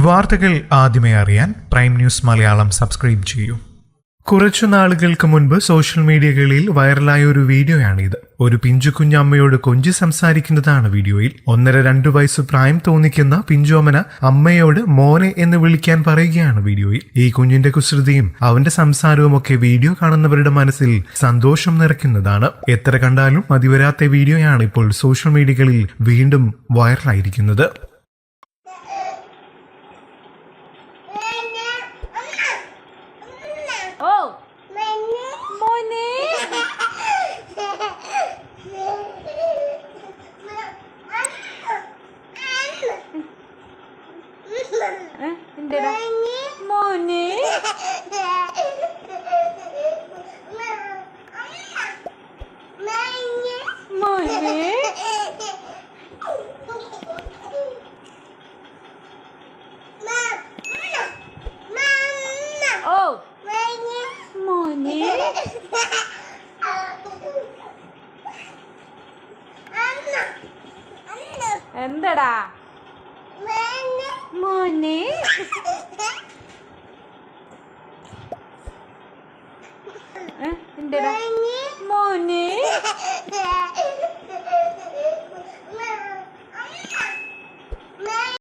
വാർത്തകൾ ആദ്യമേ അറിയാൻ പ്രൈം ന്യൂസ് മലയാളം സബ്സ്ക്രൈബ് ചെയ്യൂ. കുറച്ചു നാളുകൾക്ക് മുൻപ് സോഷ്യൽ മീഡിയകളിൽ വൈറലായ ഒരു വീഡിയോയാണിത്. ഒരു പിഞ്ചു കുഞ്ഞമ്മയോട് കൊഞ്ചി സംസാരിക്കുന്നതാണ് വീഡിയോയിൽ. 1.5-2 വയസ്സ് പ്രായം തോന്നിക്കുന്ന പിഞ്ചോമന അമ്മയോട് മോനെ എന്ന് വിളിക്കാൻ പറയുകയാണ് വീഡിയോയിൽ. ഈ കുഞ്ഞിന്റെ കുസൃതിയും അവന്റെ സംസാരവും ഒക്കെ വീഡിയോ കാണുന്നവരുടെ മനസ്സിൽ സന്തോഷം നിറയ്ക്കുന്നതാണ്. എത്ര കണ്ടാലും മതിവരാത്ത വീഡിയോയാണ് ഇപ്പോൾ സോഷ്യൽ മീഡിയകളിൽ വീണ്ടും വൈറലായിരിക്കുന്നത്. മോനെ മോനെ ഓ മോനെ എന്തടാ മോനെ മോനെ